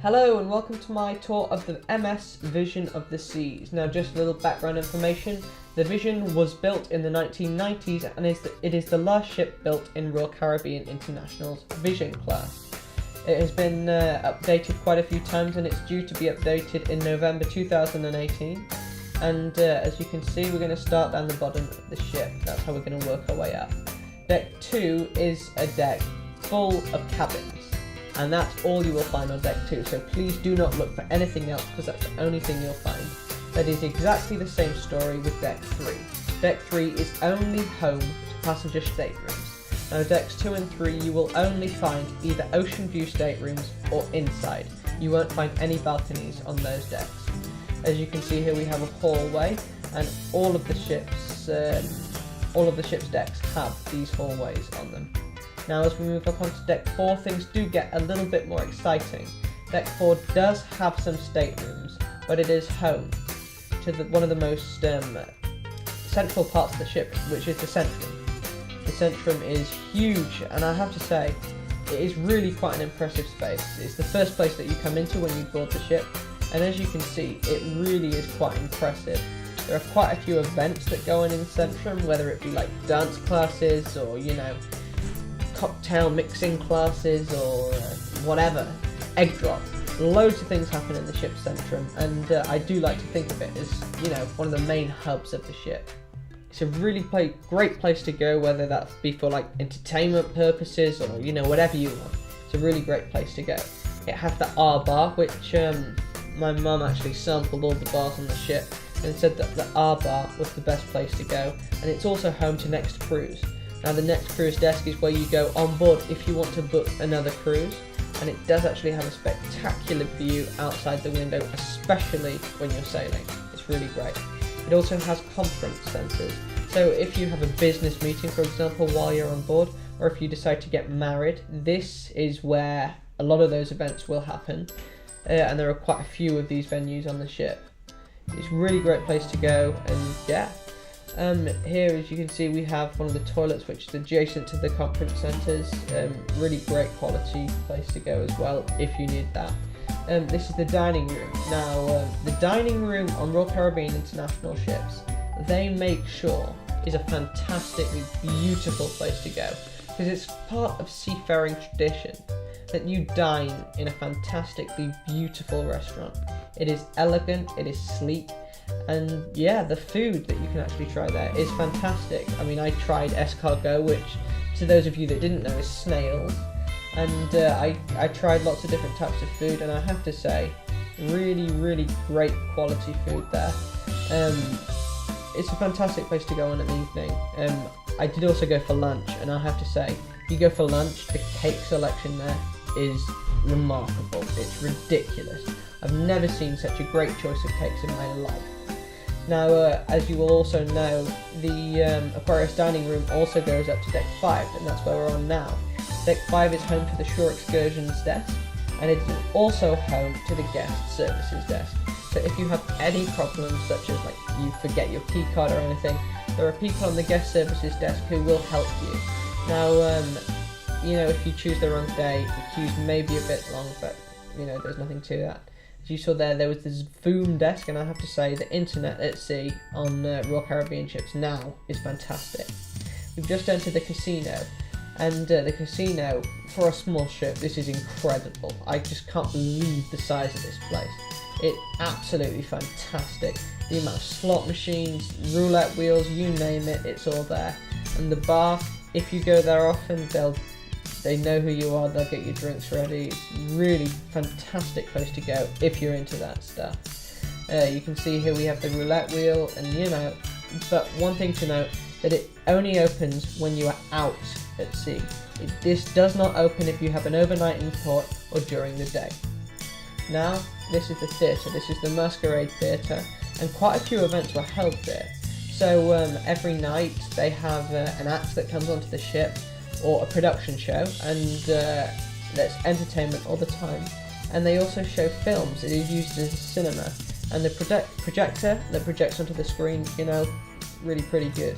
Hello and welcome to my tour of the MS Vision of the Seas. Now just a little background information, the Vision was built in the 1990s and it is the last ship built in Royal Caribbean International's Vision class. It has been updated quite a few times and it's due to be updated in November 2018. And as you can see, we're going to start down the bottom of the ship. That's how we're going to work our way up. Deck 2 is a deck full of cabins. And that's all you will find on Deck 2, so please do not look for anything else because that's the only thing you'll find. That is exactly the same story with Deck 3. Deck 3 is only home to passenger staterooms. Now Decks 2 and 3 you will only find either ocean view staterooms or inside. You won't find any balconies on those decks. As you can see here we have a hallway and all of the ship's decks have these hallways on them. Now as we move up onto Deck 4, things do get a little bit more exciting. Deck 4 does have some staterooms, but it is home to one of the most central parts of the ship, which is the Centrum. The Centrum is huge, and I have to say, it is really quite an impressive space. It's the first place that you come into when you board the ship, and as you can see, it really is quite impressive. There are quite a few events that go on in the Centrum, whether it be like dance classes or, you know, cocktail mixing classes or whatever, egg drop. Loads of things happen in the ship's Centrum, and I do like to think of it as, you know, one of the main hubs of the ship. It's a really great place to go, whether that be for like entertainment purposes or, you know, whatever you want. It's a really great place to go. It has the R bar, which my mum actually sampled all the bars on the ship and said that the R bar was the best place to go, and it's also home to Next Cruise. Now the Next Cruise desk is where you go on board if you want to book another cruise, and it does actually have a spectacular view outside the window, especially when you're sailing. It's really great. It also has conference centres, so if you have a business meeting, for example, while you're on board, or if you decide to get married, this is where a lot of those events will happen, and there are quite a few of these venues on the ship. It's a really great place to go, and yeah. Here, as you can see, we have one of the toilets which is adjacent to the conference centres. Really great quality place to go as well if you need that. This is the dining room. Now the dining room on Royal Caribbean International ships, they make sure is a fantastically beautiful place to go, because it's part of seafaring tradition that you dine in a fantastically beautiful restaurant. It is elegant, it is sleek, and yeah, the food that you can actually try there is fantastic. I mean, I tried escargot, which to those of you that didn't know is snails, and I tried lots of different types of food, and I have to say, really great quality food there. It's a fantastic place to go on an evening. I did also go for lunch, and I have to say, if you go for lunch, the cake selection there is remarkable. It's ridiculous. I've never seen such a great choice of cakes in my life. Now, as you will also know, the Aquarius dining room also goes up to Deck 5, and that's where we're on now. Deck 5 is home to the Shore Excursions desk, and it is also home to the Guest Services desk. So if you have any problems, such as like you forget your key card or anything, there are people on the Guest Services desk who will help you. Now, you know, if you choose the wrong day, the queues may be a bit long, but you know, there's nothing to that. As you saw there was this Voom desk, and I have to say the internet at sea on Royal Caribbean ships now is fantastic. We've just entered the casino, and the casino, for a small ship, this is incredible. I just can't believe the size of this place. It's absolutely fantastic. The amount of slot machines, roulette wheels, you name it, it's all there. And the bar, if you go there often, they know who you are, they'll get your drinks ready. It's really fantastic place to go if you're into that stuff. You can see here we have the roulette wheel, and you know, but one thing to note, that it only opens when you are out at sea. This does not open if you have an overnight in port or during the day. Now, this is the theatre. This is the Masquerade Theatre, and quite a few events were held there. So every night they have an act that comes onto the ship, or a production show, and there's entertainment all the time. And they also show films. It is used as a cinema. and the projector that projects onto the screen, you know, really pretty good.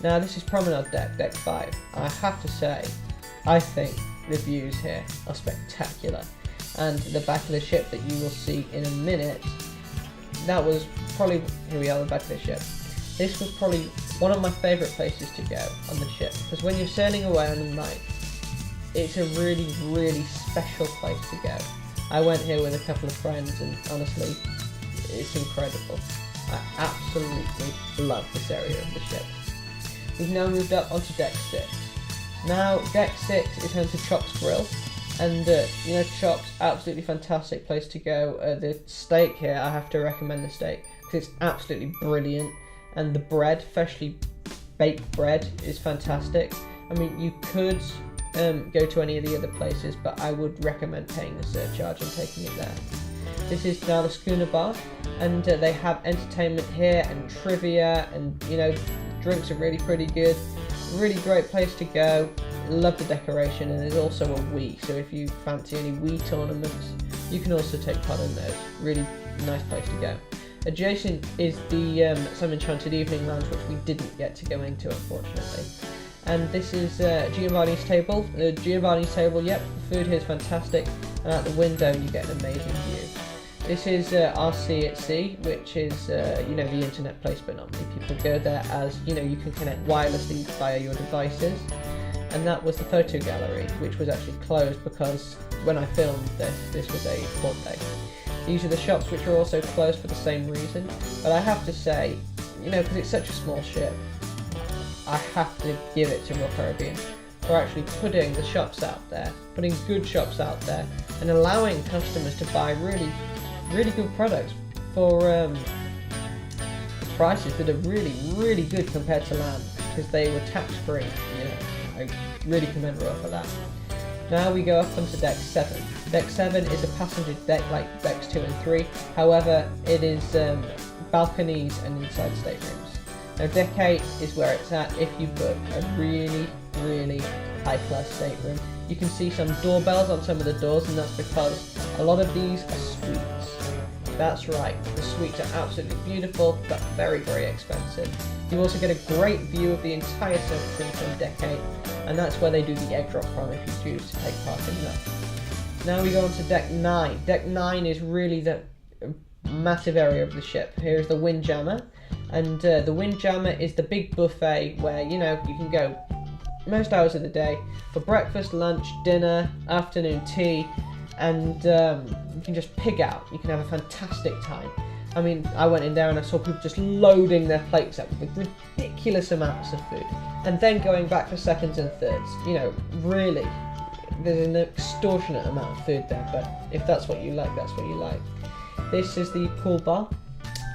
Now this is Promenade Deck, Deck 5. I have to say, I think the views here are spectacular, and the back of the ship that you will see in a minute, that was probably, here we are, the back of the ship. This was probably one of my favourite places to go on the ship, because when you're sailing away on the night, it's a really, really special place to go. I went here with a couple of friends, and honestly, it's incredible. I absolutely love this area of the ship. We've now moved up onto Deck 6. Now, Deck 6 is home to Chop's Grill, and you know, Chop's absolutely fantastic place to go. The steak here, I have to recommend the steak, because it's absolutely brilliant, and the bread, freshly baked bread, is fantastic. I mean, you could go to any of the other places, but I would recommend paying the surcharge and taking it there. This is now the Schooner Bar, and they have entertainment here and trivia, and you know, drinks are really pretty good. Really great place to go. Love the decoration, and there's also a Wii, so if you fancy any Wii tournaments, you can also take part in those. Really nice place to go. Adjacent is the Some Enchanted Evening Lounge, which we didn't get to go into, unfortunately. And this is Giovanni's table. Giovanni's table, yep, the food here is fantastic, and out the window you get an amazing view. This is RC at Sea, which is you know, the internet place, but not many people go there, as you know, you can connect wirelessly via your devices. And that was the photo gallery, which was actually closed because when I filmed this was a port day. These are the shops, which are also closed for the same reason. But I have to say, you know, because it's such a small ship, I have to give it to Royal Caribbean for actually putting the shops out there, putting good shops out there, and allowing customers to buy really, really good products for prices that are really, really good compared to land, because they were tax-free. You know, I really commend Royal for that. Now we go up onto Deck 7. Deck 7 is a passenger deck like Decks 2 and 3, however it is balconies and inside staterooms. Now Deck 8 is where it's at if you book a really, really high-class stateroom. You can see some doorbells on some of the doors, and that's because a lot of these are suites. That's right, the suites are absolutely beautiful, but very, very expensive. You also get a great view of the entire Centrum from Deck 8, and that's where they do the egg drop from if you choose to take part in that. Now we go on to Deck 9. Deck 9 is really the massive area of the ship. Here is the Windjammer, and the Windjammer is the big buffet where, you know, you can go most hours of the day for breakfast, lunch, dinner, afternoon tea, and you can just pig out. You can have a fantastic time. I mean, I went in there and I saw people just loading their plates up with ridiculous amounts of food, and then going back for seconds and thirds. You know, really, there's an extortionate amount of food there, but if that's what you like, that's what you like. This is the pool bar,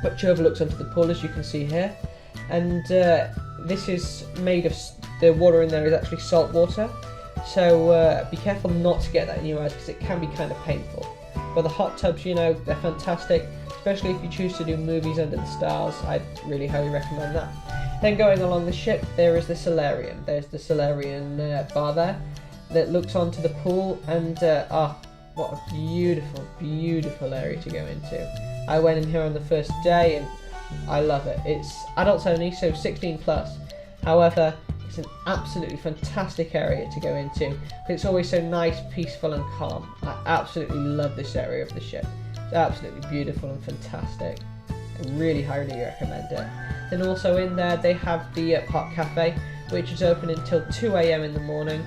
which overlooks onto the pool, as you can see here, and this is made of, the water in there is actually salt water, so be careful not to get that in your eyes, because it can be kind of painful. But the hot tubs, you know, they're fantastic, especially if you choose to do movies under the stars. I'd really highly recommend that. Then going along the ship, there is the solarium. There's the solarium bar there that looks onto the pool, and what a beautiful, beautiful area to go into. I went in here on the first day and I love it. It's adults only, so 16 plus. However, it's an absolutely fantastic area to go into. It's always so nice, peaceful and calm. I absolutely love this area of the ship. It's absolutely beautiful and fantastic. I really highly recommend it. Then also in there they have the Park Cafe, which is open until 2 AM in the morning,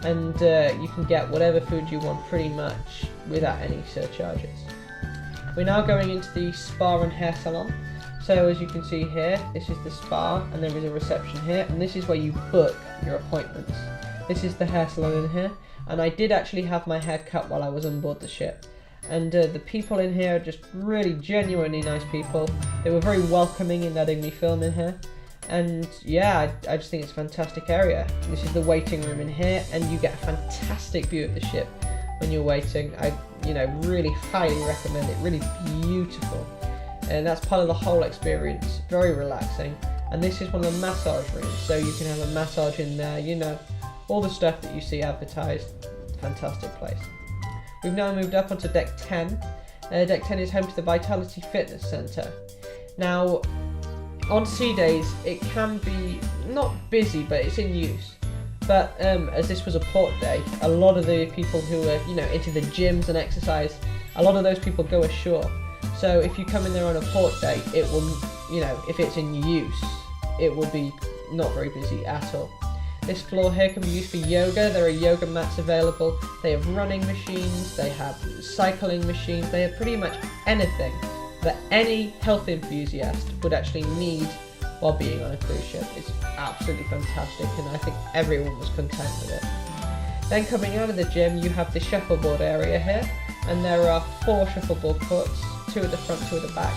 and you can get whatever food you want pretty much without any surcharges. We're now going into the spa and hair salon. So as you can see here, this is the spa, and there is a reception here, and this is where you book your appointments. This is the hair salon in here, and I did actually have my hair cut while I was on board the ship. And the people in here are just really genuinely nice people. They were very welcoming in letting me film in here. And yeah, I just think it's a fantastic area. This is the waiting room in here, and you get a fantastic view of the ship when you're waiting. I, really highly recommend it. Really beautiful. And that's part of the whole experience. Very relaxing. And this is one of the massage rooms, so you can have a massage in there, all the stuff that you see advertised. Fantastic place. We've now moved up onto Deck 10, Deck 10 is home to the Vitality Fitness Centre. Now, on sea days, it can be not busy, but it's in use. But as this was a port day, a lot of the people who are, into the gyms and exercise, a lot of those people go ashore. So if you come in there on a port day, it will, if it's in use, it will be not very busy at all. This floor here can be used for yoga. There are yoga mats available. They have running machines, they have cycling machines, they have pretty much anything that any health enthusiast would actually need while being on a cruise ship. It's absolutely fantastic, and I think everyone was content with it. Then coming out of the gym, you have the shuffleboard area here, and there are 4 shuffleboard courts, 2 at the front, 2 at the back,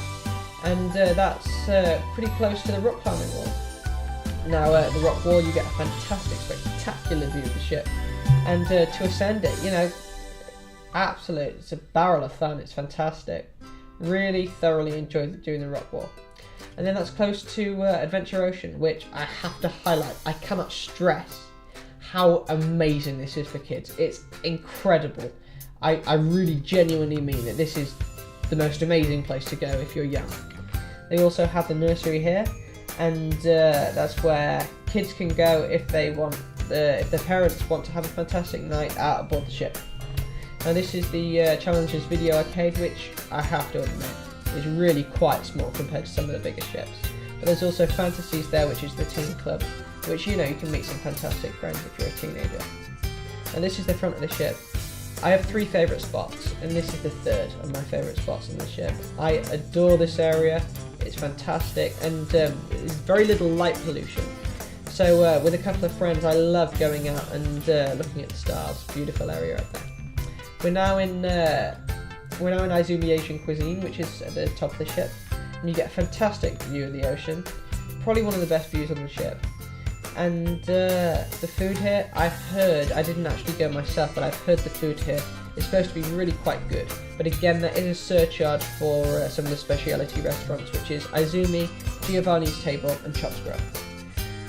and that's pretty close to the rock climbing wall. Now at the rock wall you get a fantastic, spectacular view of the ship, and to ascend it, it's a barrel of fun. It's fantastic. Really thoroughly enjoyed doing the rock wall. And then that's close to Adventure Ocean, which I have to highlight. I cannot stress how amazing this is for kids. It's incredible. I really genuinely mean it. This is the most amazing place to go if you're young. They also have the nursery here, and that's where kids can go if they want, if their parents want to have a fantastic night out aboard the ship. Now this is the Challenger's Video Arcade, which I have to admit is really quite small compared to some of the bigger ships. But there's also Fantasies there, which is the teen club, which you can meet some fantastic friends if you're a teenager. And this is the front of the ship. I have 3 favourite spots, and this is the 3rd of my favourite spots on the ship. I adore this area. It's fantastic, and there's very little light pollution. So with a couple of friends, I love going out and looking at the stars. Beautiful area up there. We're now in Izumi Asian Cuisine, which is at the top of the ship, and you get a fantastic view of the ocean. Probably one of the best views on the ship. And the food here, I've heard, I didn't actually go myself, but I've heard the food here is supposed to be really quite good. But again, there is a surcharge for some of the specialty restaurants, which is Izumi, Giovanni's Table, and Chops Grub.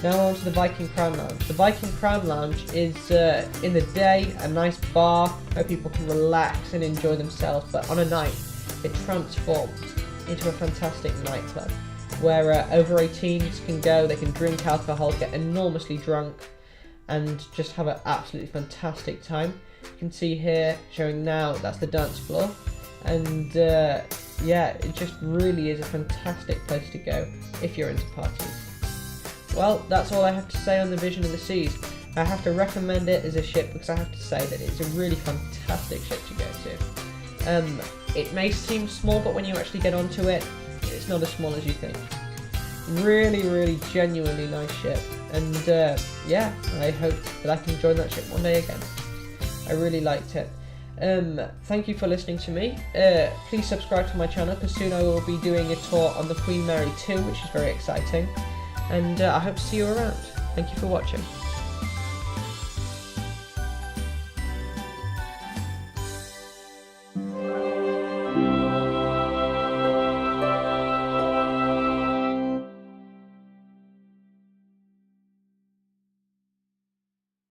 Now on to the Viking Crown Lounge. The Viking Crown Lounge is, in the day, a nice bar where people can relax and enjoy themselves, but on a night, it transforms into a fantastic nightclub where over 18s can go. They can drink alcohol, get enormously drunk, and just have an absolutely fantastic time. You can see here, showing now, that's the dance floor, and it just really is a fantastic place to go if you're into parties. Well, that's all I have to say on the Vision of the Seas. I have to recommend it as a ship because I have to say that it's a really fantastic ship to go to. It may seem small, but when you actually get onto it, it's not as small as you think. Really, really genuinely nice ship, and I hope that I can join that ship one day again. I really liked it. Thank you for listening to me. Please subscribe to my channel because soon I will be doing a tour on the Queen Mary II, which is very exciting, and I hope to see you around. Thank you for watching.